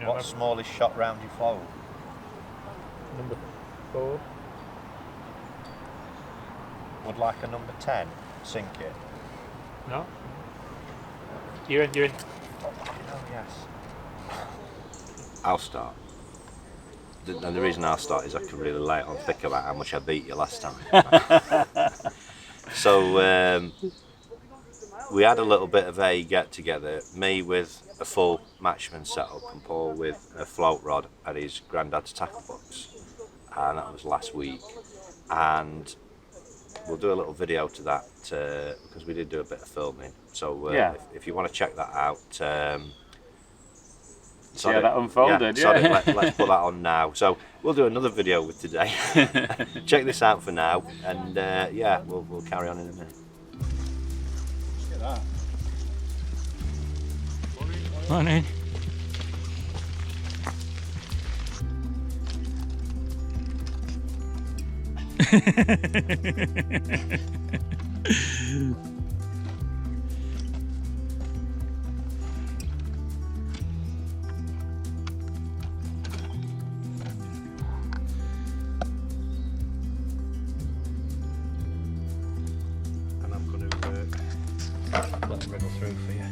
know. What's smallest shot round your float? Number 4. Would like a number 10 sink it? No. You're in. Oh yes. I'll start. And the reason I'll start is I can really lay it on thick about how much I beat you last time. So we had a little bit of a get together, me with a full matchman setup and Paul with a float rod at his granddad's tackle box, and that was last week. And we'll do a little video to that because we did do a bit of filming. So if you want to check that out. See how that unfolded, let's put that on now. So we'll do another video with today. Check this out for now, and we'll carry on in a minute. Look at that. Morning. And I'm going to let them wriggle through for you.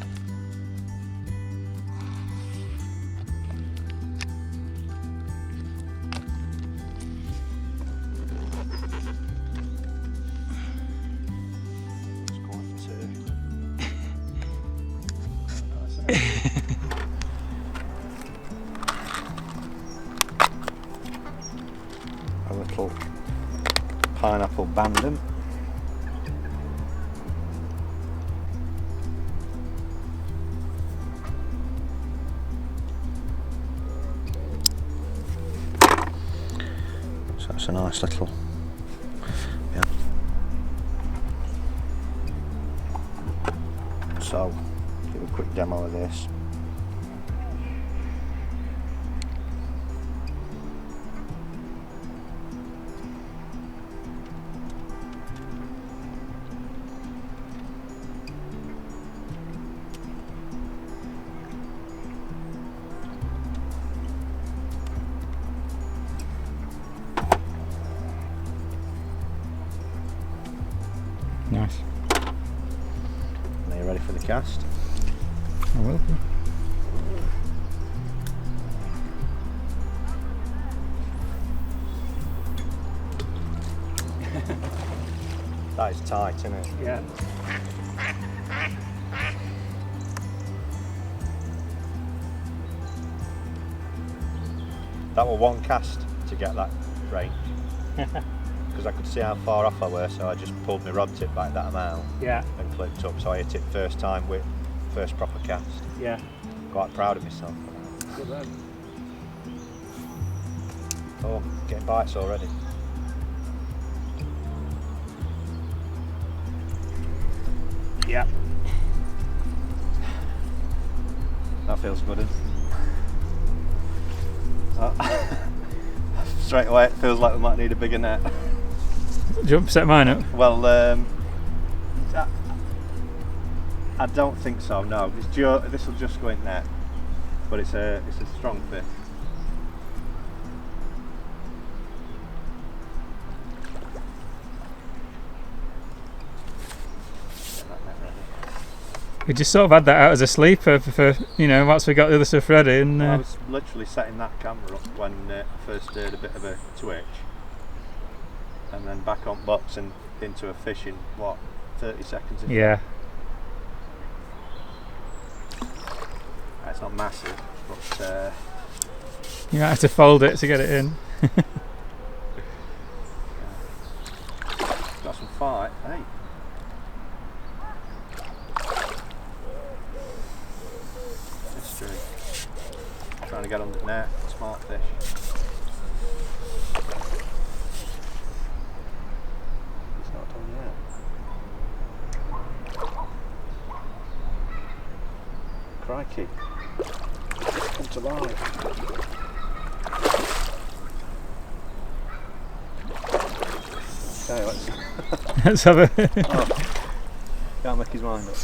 A little pineapple bandon. So that's a nice little, yeah. So, do a quick demo of this. Nice. Are you ready for the cast? I will be. That is tight, isn't it? Yeah. That was one cast to get that range. Because I could see how far off I were, so I just pulled my rod tip back that amount Yeah. and clipped up. So I hit it first time with first proper cast. Yeah. Quite proud of myself. Good lad. Oh, getting bites already. Yeah. That feels good, isn't it? Oh. Straight away it feels like we might need a bigger net. Jump, set mine up. Well, I don't think so. No, this will just go in net, but it's a strong fish. Get that net ready. We just sort of had that out as a sleeper for once we got the other stuff ready. And I was literally setting that camera up when I first heard a bit of a twitch, and then back on box and into a fish in what, 30 seconds? yeah. It's not massive, but You might have to fold it to get it in. got some fight. Hey. Mystery. Trying to get on the net. Smart fish. He's not done yet. Crikey. Come to life. Okay, Let's have a. Oh, can't make his mind up.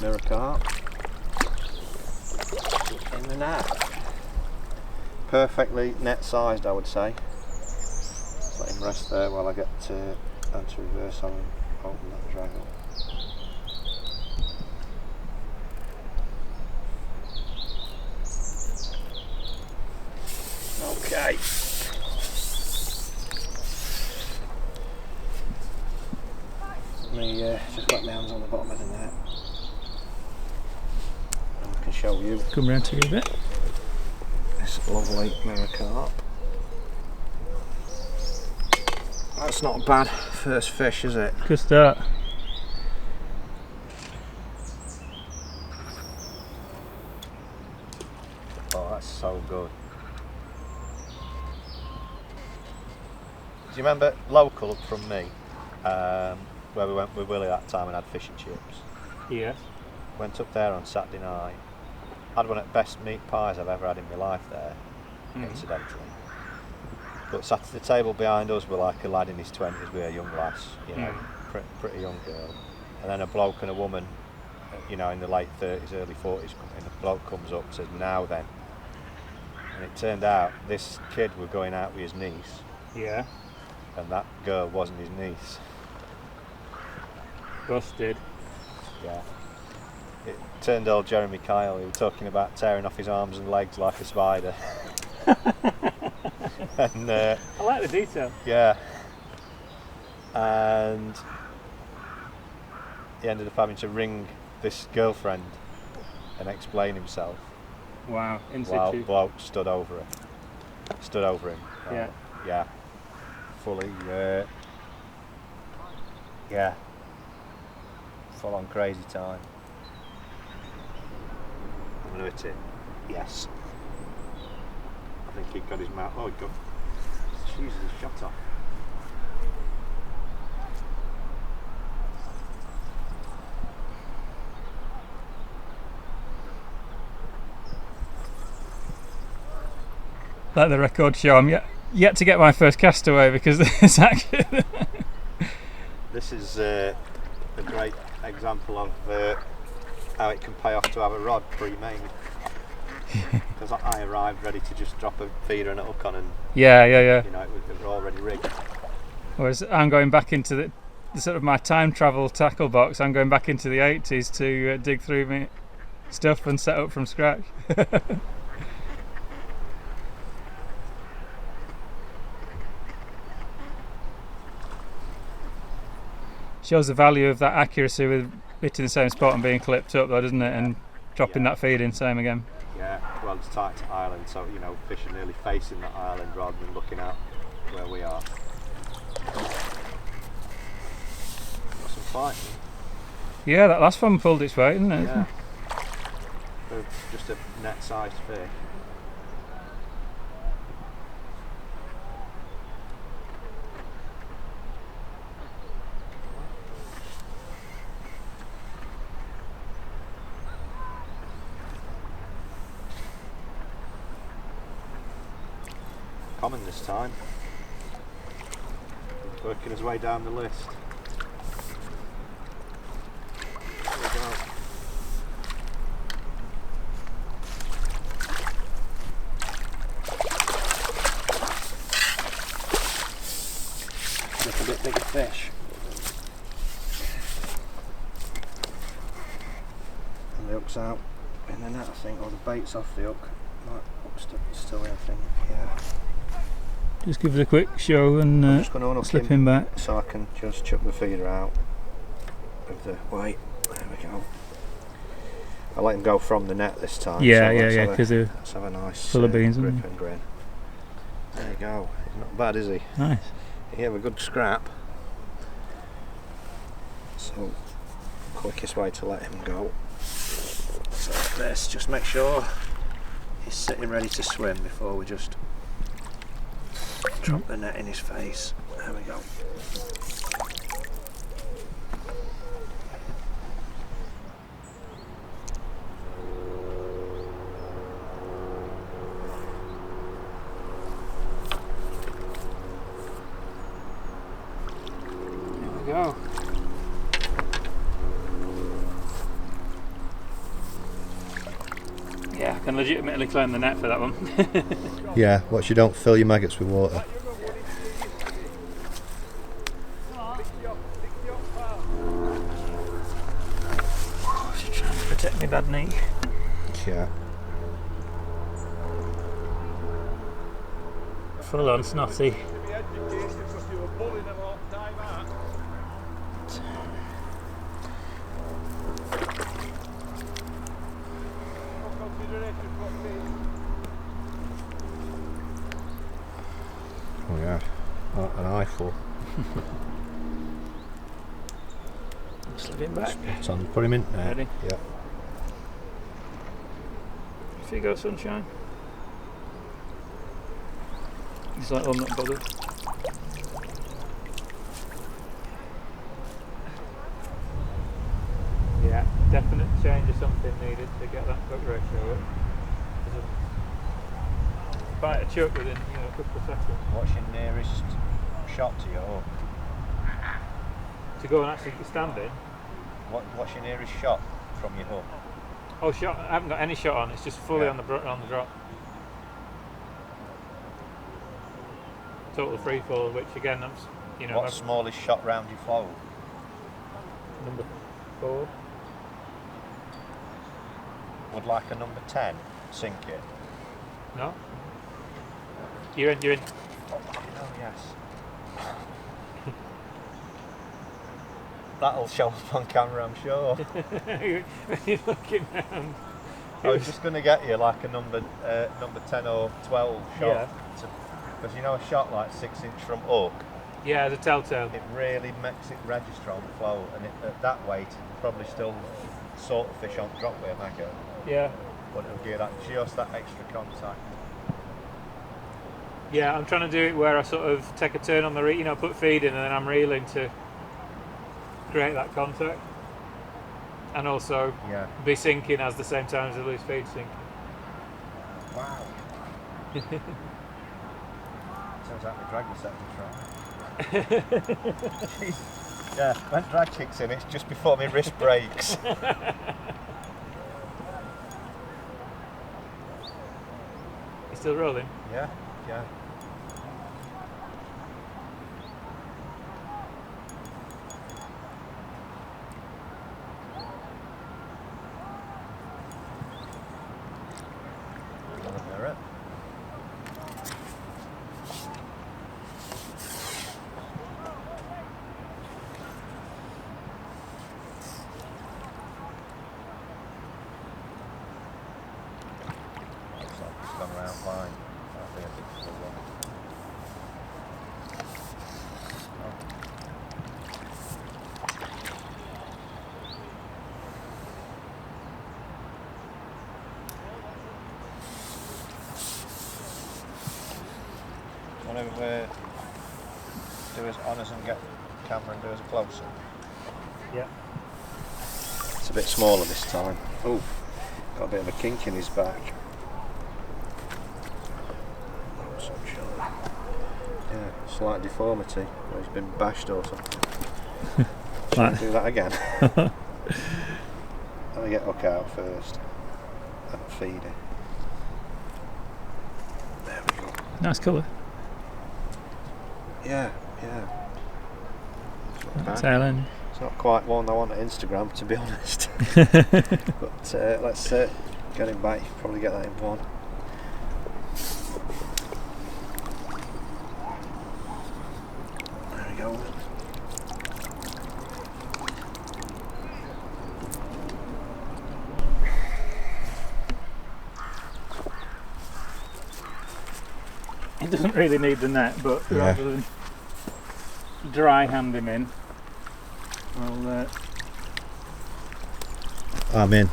mirror carp in the net. Perfectly net sized, I would say. Just let him rest there while I get onto reverse on and open that drag up. Okay. Let me just wet my hands on the bottom of the net. And I can show you Come round to you a bit. this lovely mirror carp. That's not a bad first fish, is it? Good start. Oh, that's so good. Do you remember local up from me, where we went with Willie that time and had fish and chips? Yes. Went up there on Saturday night. Had one of the best meat pies I've ever had in my life there, incidentally. But sat at the table behind us were like a lad in his 20s with a young lass, you know, pretty young girl. And then a bloke and a woman, you know, in the late 30s, early 40s, and the bloke comes up and says, "Now then." And it turned out this kid was going out with his niece. Yeah. And that girl wasn't his niece. Busted. Yeah. It turned old Jeremy Kyle, he was talking about tearing off his arms and legs like a spider. And I like the detail. yeah. And he ended up having to ring this girlfriend and explain himself Wow. In while situ. bloke stood over him. Yeah. Yeah. Fully, yeah. Full on crazy time. I'm going to hit it. Yes. I think he got his mouth. Oh, he got. Jesus, he shot off. Like the record show, I'm yet to get my first castaway because this action. This is a great example of how it can pay off to have a rod pre-made. Because I arrived ready to just drop a feeder and a hook on, and yeah. you know it was already rigged. Whereas I'm going back into the sort of my time travel tackle box. I'm going back into the 80s to dig through my stuff and set up from scratch. Shows the value of that accuracy with hitting the same spot and being clipped up, though, doesn't it? And dropping that feed in, same again. Yeah, well, it's tight to island, so you know, fish are nearly facing that island rather than looking out where we are. Got some fight. Yeah, that last one pulled its weight, didn't it? Yeah. Just a net-sized fish. Common this time. Working his way down the list. There we go. Look a bit bigger fish. And the hook's out in the net, I think, or the bait's off the hook. Hook's still in, I think. Yeah. Just give it a quick show and I'm just going to unhook slip him back. so I can just chuck the feeder out with the weight. There we go. I let him go from the net this time. Yeah, so because they're let's have a nice full of beans, grip isn't and grin. There you go. He's not bad, is he? nice. He have a good scrap. So, quickest way to let him go. So like this, just make sure he's sitting ready to swim before we just drop the net in his face. There we go. There we go. can legitimately claim the net for that one. Yeah, watch you don't fill your maggots with water. Just trying to protect my bad knee. Yeah. Full on snotty. Oh yeah, an eyeful. Slip him back. Spot on. Put him in there. Ready? Yeah. There you go, sunshine. He's like, I'm not bothered. Yeah, definite change of something needed to get that cook ratio up. Bite a chuck within, a couple of seconds. What's your nearest shot to your hook? To go and actually stand in. What's your nearest shot from your hook? Oh, shot! I haven't got any shot on. It's just fully Yeah. on the drop. Total free fall, which again, that's What's smallest shot round your float? number 4. Would like a number 10 sink it? No. You're in. Oh yes. That'll show up on camera, I'm sure. You're looking round. I was just going to get you like a number 10 or 12 shot. Yeah. Because a shot like 6 inch from hook, Yeah, the telltale. it really makes it register on the float, and at that weight it'll probably still sort of fish on drop with a maggot, Yeah. but it'll give that just that extra contact. Yeah, I'm trying to do it where I sort of take a turn on the reel, put feed in and then I'm reeling to create that contact. And also Yeah. be sinking at the same time as the loose feed sinking. Wow. Sounds like the drag receptor try. Yeah, when drag kicks in, it's just before my wrist breaks. You still rolling? Yeah. Another mirror. Looks like it's gone around fine. That'll be a big full one. Want to do his honours and get the camera and do us a close-up? Yeah. It's a bit smaller this time. Oh, got a bit of a kink in his back. Yeah, slight deformity where he's been bashed or something. Shall I do that again? Let me get hook out first and feed it. There we go. Nice colour. Yeah. Tail end. It's not quite one I want on Instagram, to be honest. But let's get him back. You can probably get that in one. There he goes. He doesn't really need the net, but Yeah. rather than dry hand him in, I'll I'm in.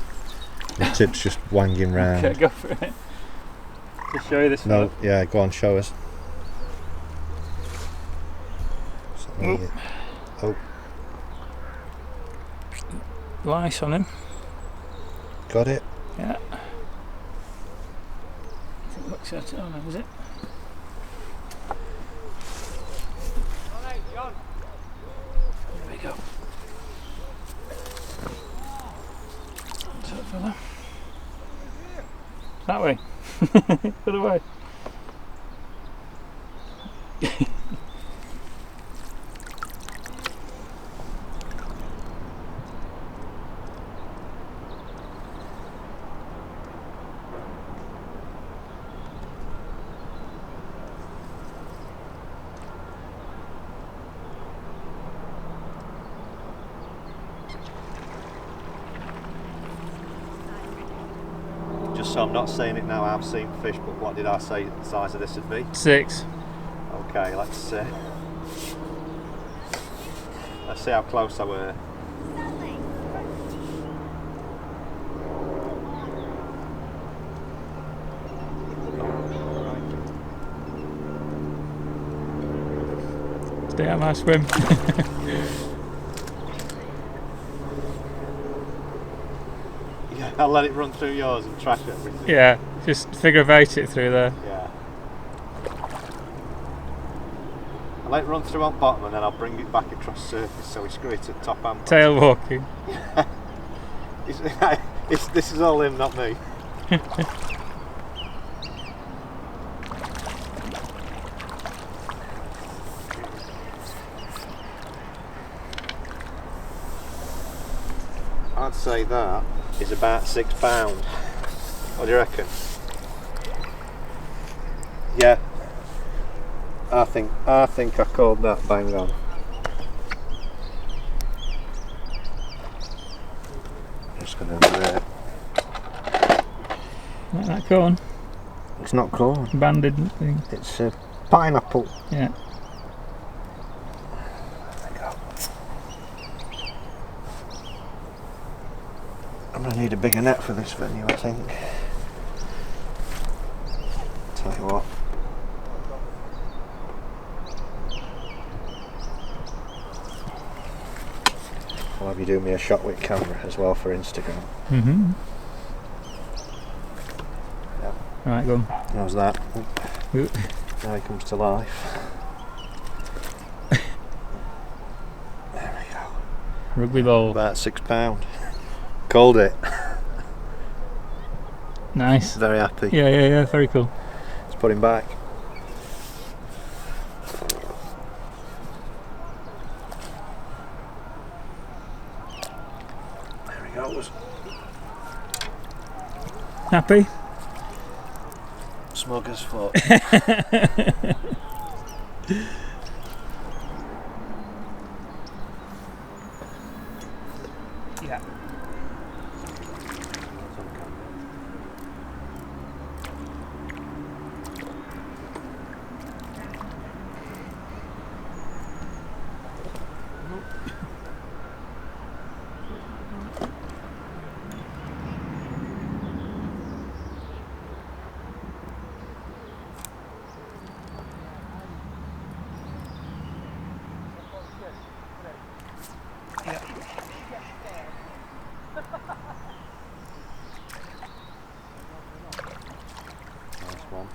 The tip's just wanging round. okay, go for it. To show you this No, fella. yeah, go on, show us. Oop. Oh, Lice on him. got it. Yeah. I think it looks at it on him, is it? There we go. What's that fella? That way. Other way. Just so I'm not saying it now, I've seen fish, but what did I say the size of this would be? 6. Okay, let's see how close I were. Stay out of my swim. Yeah, I'll let it run through yours and trash everything. Yeah, just figure of 8 it through there. Yeah. I'll let it run through on bottom and then I'll bring it back across surface so we screw it at top and Tail walking. This is all him, not me. I'd say that is about £6. What do you reckon? Yeah. I think I called that bang on. Just gonna Like that corn. it's not corn. Banded thing. It's a pineapple. Yeah. There we go. I'm gonna need a bigger net for this venue, I think. Tell you what. I'll have you do me a shot with camera as well for Instagram. Mm-hmm. Yep. Right, go on. How's that? Ooh. Now he comes to life. There we go. Rugby ball. About £6. Called it. Nice. Very happy. Yeah, very cool. Let's put him back. There he goes. Happy? Smug as fuck. Yeah. Nice one.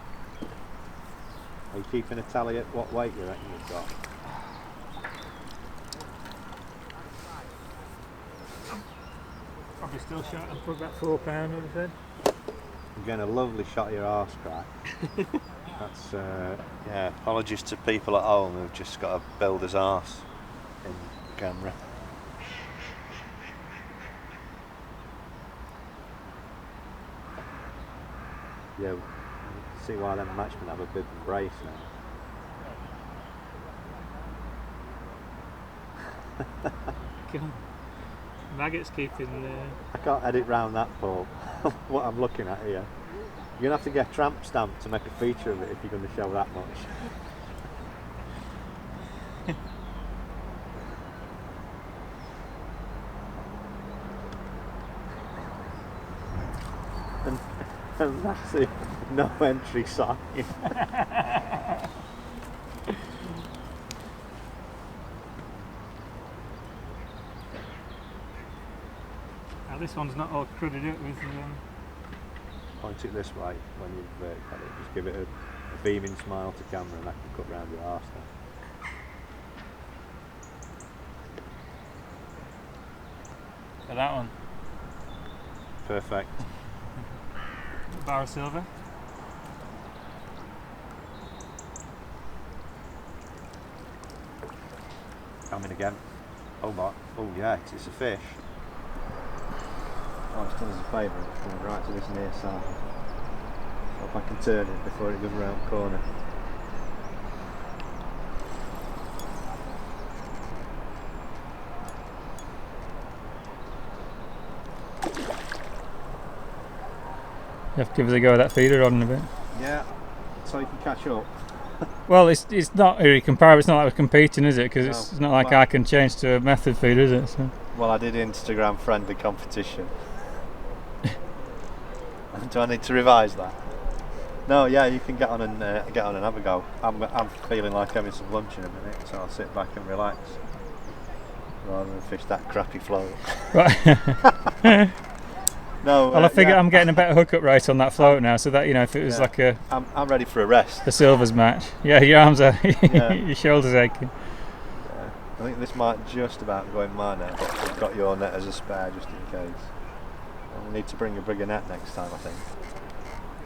Are you keeping a tally at what weight you reckon you've got? Probably still shot up for about £4, I would have said. You're getting a lovely shot of your arse crack. That's, yeah, apologies to people at home who've just got a builder's arse in camera. Yeah, you can see why them matchmen have a bib and brace now. God. Maggots keeping I can't edit round that, Paul. What I'm looking at here. You're going to have to get a tramp stamp to make a feature of it if you're going to show that much. A massive no entry sign. Now this one's not all crudded up with Point it this way when you've got it. Just give it a beaming smile to camera and I can cut round your arse then. that one. Perfect. bar of silver. Coming again. Oh my, oh yeah, it's a fish. Oh, it's done us a favour, it's coming right to this near side. So if I can turn it before it goes round the corner. You have to give us a go with that feeder rod in a bit. Yeah, so you can catch up. Well, it's not really comparable. It's not like we're competing, is it? Because No. it's not like Well- I can change to a method feeder, is it? So. Well, I did Instagram friendly competition. Do I need to revise that? No, yeah, you can get on and have a go. I'm feeling like having some lunch in a minute, so I'll sit back and relax rather than fish that crappy float. Right. No, Well, I figure yeah, I'm getting a better hookup rate on that float now, so that, you know, if it was Yeah. like a I'm ready for a rest. silvers match, yeah, your arms are, Yeah. your shoulders aching. I think this might just about go in my net, but I've got your net as a spare just in case. We'll need to bring a bigger net next time, I think.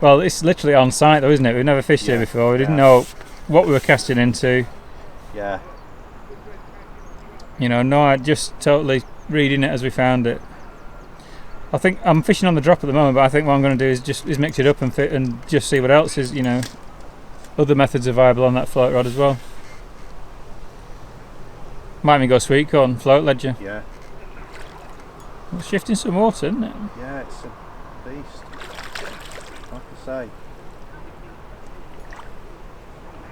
Well, it's literally on site though, isn't it? We've never fished here Yeah, before. We didn't yeah. know what we were casting into. Yeah, You know, no, just totally reading it as we found it. I think I'm fishing on the drop at the moment, but I think what I'm going to do is mix it up and fit and just see what else is, you know, other methods are viable on that float rod as well. Might even go sweet corn, float ledger. yeah, It's shifting some water, isn't it? yeah, it's a beast. Like I say.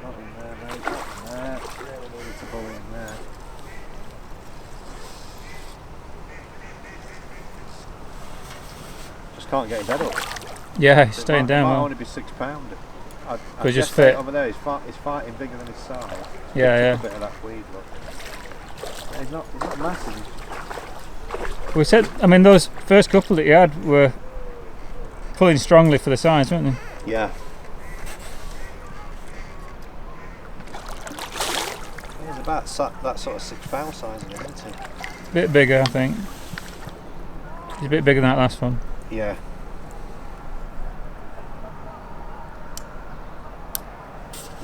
Not in there, mate, not in there. Really need to bully in there. Just can't get his head up. Yeah, it's staying It down might well. only be £6. I'd Could just guess that fit. over there. He's fighting bigger than his size. Yeah, Took a bit of that weed, look. Yeah, he's not massive. We said, I mean, those first couple that you had were pulling strongly for the size, weren't they? Yeah. He's about that sort of £6 size in him, isn't he? Bit bigger, I think. He's a bit bigger than that last one. Yeah.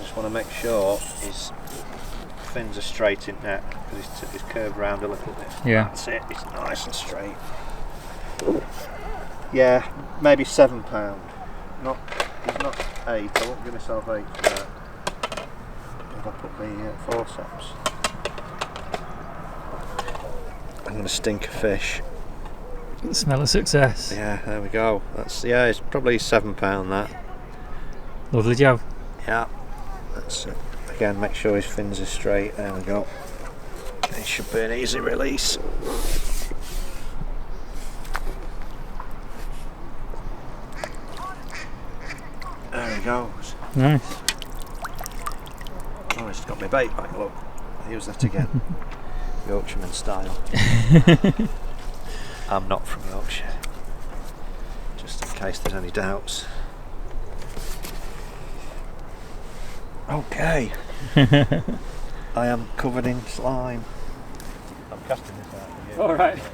Just want to make sure his fins are straight in net because he's curved round a little bit. Yeah. That's it. It's nice and straight. Yeah, maybe £7. Not. He's not 8. I won't give myself 8 for that. If I put the forceps. I'm gonna stink a fish. Smell of success. Yeah, there we go. That's it's probably £7 that. Lovely job. Yeah. Let's again make sure his fins are straight. There we go. It should be an easy release. There he goes. Nice. Oh, it's got my bait back. Look, use that again. Yorkshireman style. I'm not from Yorkshire. Just in case there's any doubts. Okay. I am covered in slime. I'm casting this out for you. Alright. If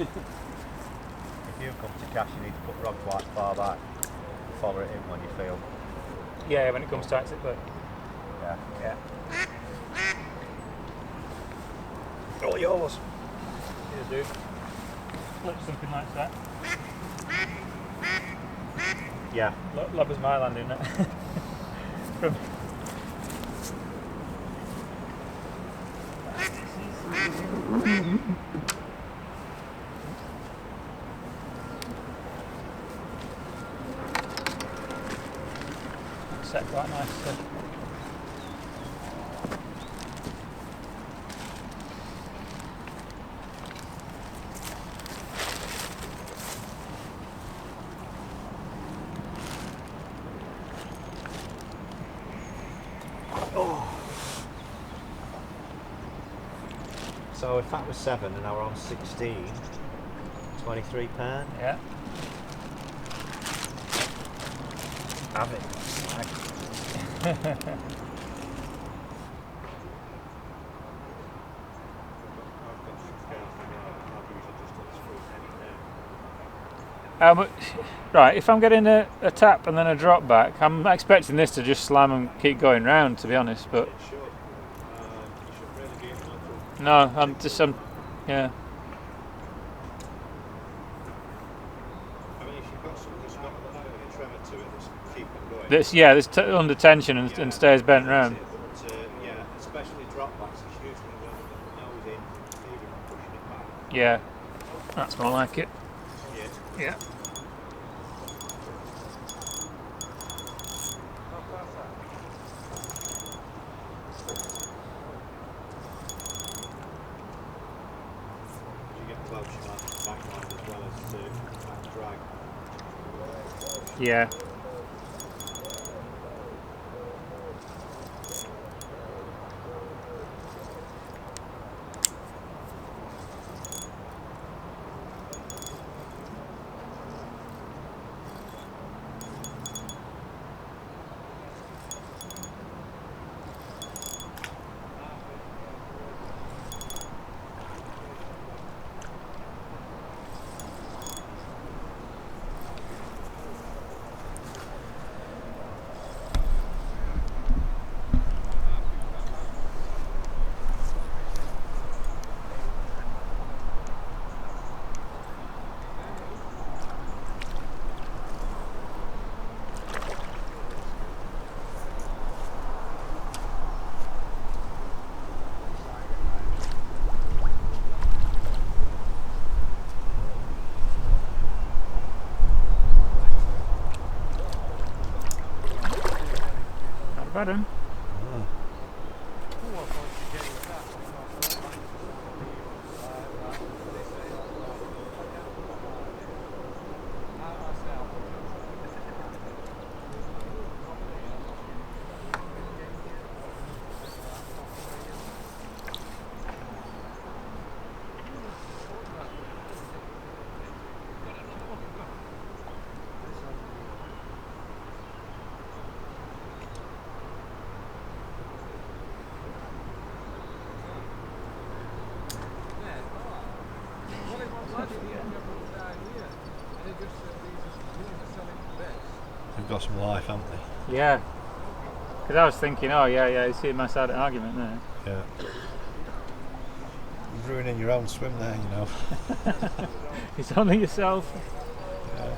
you come to cast, you need to put rod quite far back. Follow it in when you feel. Yeah, when it comes tight, but Yeah. Yeah. All yours. here's dude. Flip something like that. Yeah. Lobber's my land in it. From set quite nicely. So if that was 7 and now we're on 16, £23. Yeah. Have it. How much? Right, if I'm getting a tap and then a drop back, I'm expecting this to just slam and keep going round, to be honest. But It should. You should really be in a little. no, yeah. I mean, if you've got something that's got a little bit of a tremor to it, just keep it going. This under tension and stays bent round. But yeah, especially dropbacks, it's usually when the nose in, even pushing it back. Yeah, that's more like it. Yeah. Yeah. You get close, you might backline as well as back drag. Yeah. Not bad, him. They've got some life, haven't they? Yeah. Because I was thinking, oh yeah, you see my side of the argument there. Yeah. You're ruining your own swim there, you know. It's only yourself. Yeah.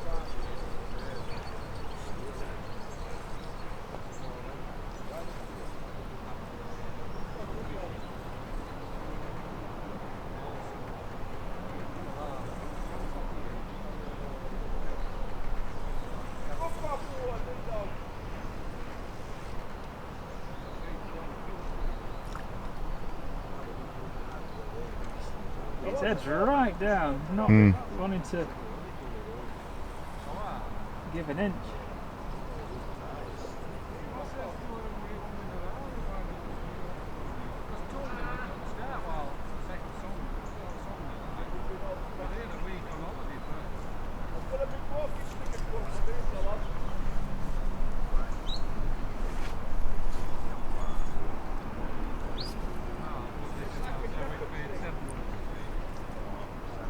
Its head's right down, not wanting to give an inch.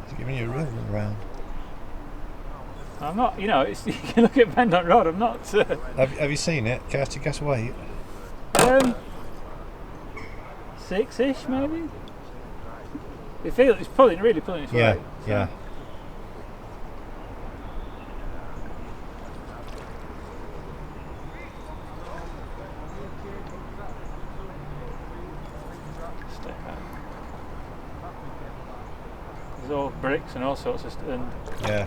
It's giving you a real run around. I'm not, you know, it's, you can look at bend on rod, I'm not... Have you seen it? Care to guess weight? 6-ish maybe? It feels, it's really pulling its Yeah, weight. yeah. There's all bricks and all sorts of stuff. Yeah,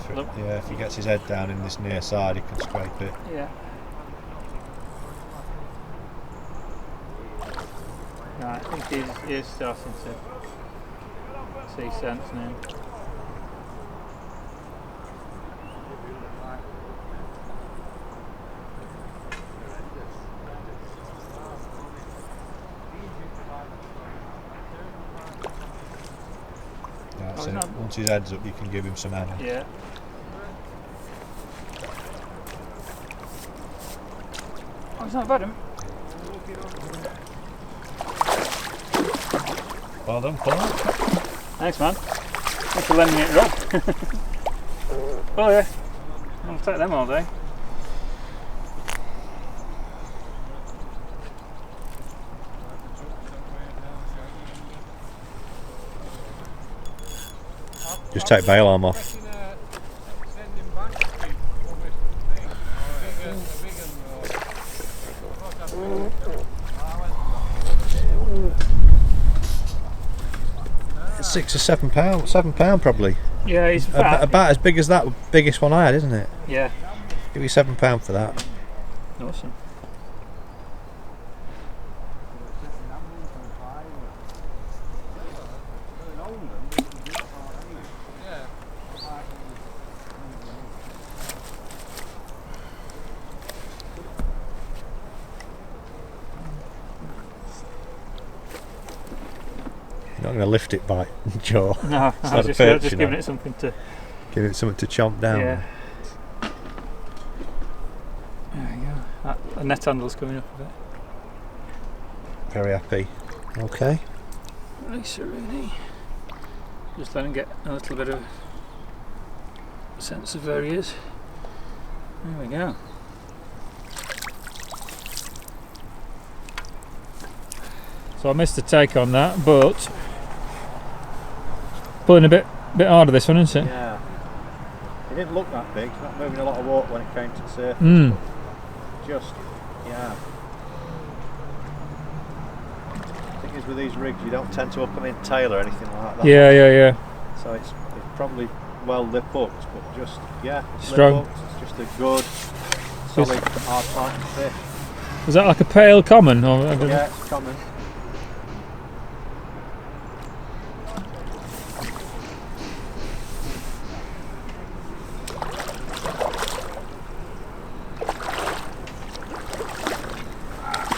if he gets his head down in this near side, he can scrape it. Yeah. Right, I think he is starting to see sense now. That's it. Once his head's up, you can give him some end. Yeah. Oh, it's not bad, him. Well done, Paul. Thanks, man. Thanks for lending it a rod. Oh, yeah. I'll take them all day. Just take bail arm off. £6 or £7 probably. Yeah, he's fat. About as big as that biggest one I had, isn't it? Yeah. Give me £7 for that. Awesome. You're not going to lift it by jaw. No, It's I was not a just, perch, just you giving know. it something to. Give it something to chomp down. Yeah. There we go. The net handle's coming up a bit. Very happy. Okay. Nice, really. Just let him get a little bit of sense of where he is. There we go. So I missed the take on that, but pulling a bit harder this one, isn't it? Yeah. It didn't look that big. It's not moving a lot of water when it came to the surface. Mm. Just, yeah. The thing is with these rigs, you don't tend to up them in tail or anything like that. Yeah. So it's probably well lip hooked, but just, yeah, it's Strong. lip hooked. It's just a good, solid, hard fighting fish. Was that like a pale common? Or I don't know? Yeah, it's common.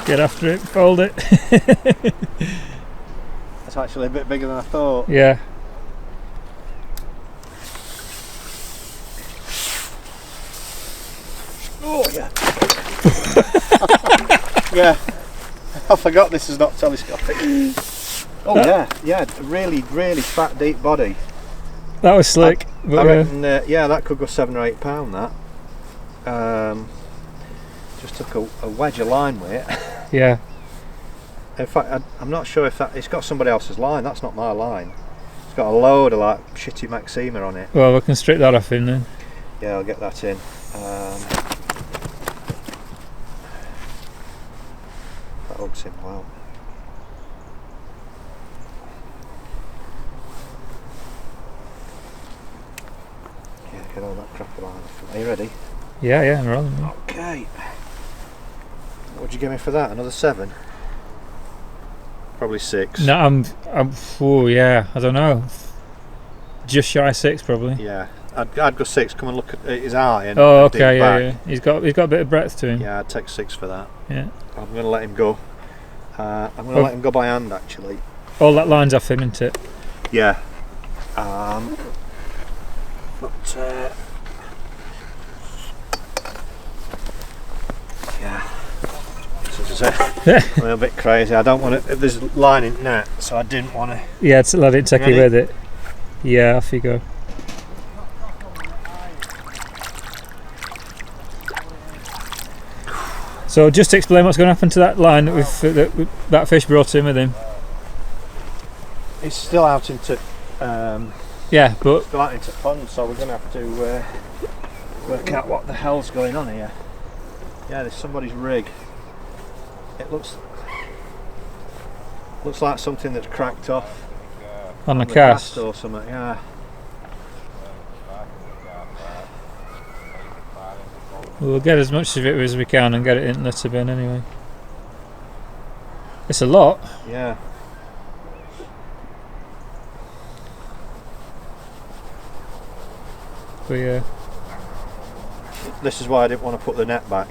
Get after it, fold it. It's actually a bit bigger than I thought. Yeah. Oh yeah. Yeah. I forgot this is not telescopic. Oh yeah, really fat deep body. That was slick. I reckon, yeah, that could go £7 or £8. That. Just took a wedge of line with it. Yeah. In fact, I'm not sure if it's got somebody else's line. That's not my line. It's got a load of like shitty Maxima on it. Well, we can strip that off him then. Yeah, I'll get that in. That hooks him well. Yeah, get all that crap line off. Are you ready? Yeah, I'm rolling. Okay. What'd you give me for that? Another 7? Probably 6. No, I'm. Oh yeah, I don't know. Just shy 6 probably. Yeah, I'd go 6. Come and look at his eye. And, Oh, and deep okay, back. yeah. He's got a bit of breadth to him. Yeah, I'd take 6 for that. Yeah. I'm going to let him go. I'm going to let him go by hand actually. All that line's off him, isn't it? Yeah. But yeah. This is a little bit crazy. I don't want to. There's line in net, so I didn't want to. Yeah, to let it take you Ready? with it. Yeah, off you go. So just explain what's going to happen to that line that fish brought in with him. It's still out into. Yeah, but Still out into pond, so we're going to have to work out what the hell's going on here. Yeah, there's somebody's rig. It looks like something that's cracked off on the the cast. or something. Yeah. We'll get as much of it as we can and get it in the litter bin anyway. It's a lot. Yeah. But yeah. This is why I didn't want to put the net back.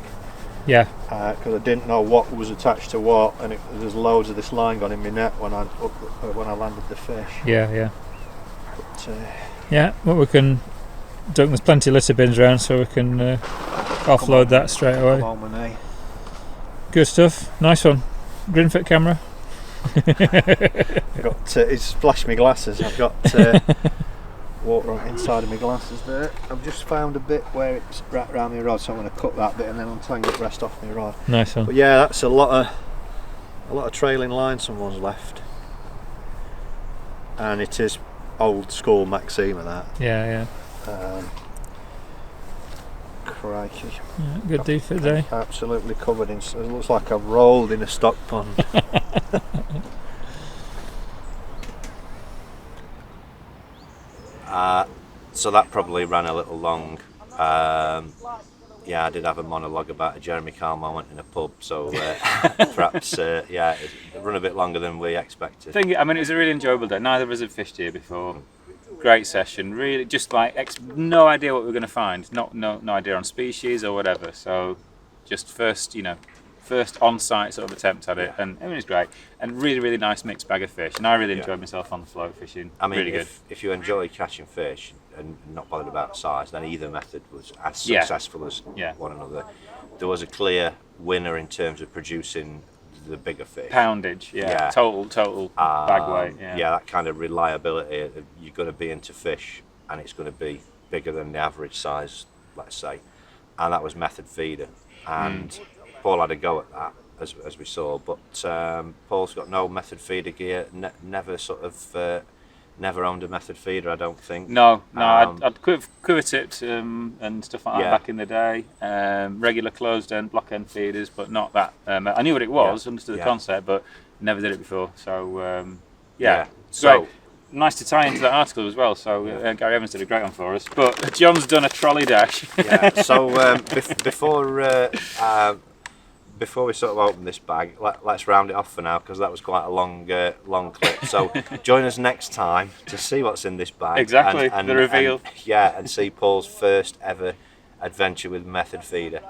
Yeah. Because I didn't know what was attached to what, and there's loads of this line gone in my net when I landed the fish. Yeah. But, Yeah, well we can. There's plenty of litter bins around, so we can offload that straight away. come on with me. Good stuff. Nice one. Grinfit camera. I've got. He's flashed me glasses. I've got water on the inside of my glasses there. I've just found a bit where it's wrapped around my rod, so I'm going to cut that bit and then untangle the rest off my rod. Nice one. But yeah, that's a lot of trailing line someone's left, and it is old school Maxima that. Yeah. Crikey. Yeah, good defit day. Absolutely covered in. It looks like I've rolled in a stock pond. So that probably ran a little long. Yeah, I did have a monologue about a Jeremy Kyle moment in a pub, so perhaps it run a bit longer than we expected. I mean, it was a really enjoyable day. Neither of us had fished here before. Great session. Really, just like no idea what we were going to find. No idea on species or whatever. So, just first on-site sort of attempt at it, and I mean, it's great. And really nice mixed bag of fish. And I really enjoyed myself on the float fishing. I mean, really good. If you enjoy catching fish and not bothered about size, then either method was as successful as one another. There was a clear winner in terms of producing the bigger fish. Poundage, total bag weight. Yeah, that kind of reliability. You're going to be into fish, and it's going to be bigger than the average size, let's say. And that was method feeder, and Paul had a go at that, as we saw. But Paul's got no method feeder gear. Never owned a method feeder, I don't think. No, I'd quiver tipped and stuff like that back in the day. Regular closed end, block end feeders, but not that. I knew what it was, understood the concept, but never did it before. So, So, great. Nice to tie into that article as well. So, Gary Evans did a great one for us. But John's done a trolley dash. So before we sort of open this bag, let's round it off for now, because that was quite a long clip. So join us next time to see what's in this bag. Exactly, the reveal. And see Paul's first ever adventure with method feeder.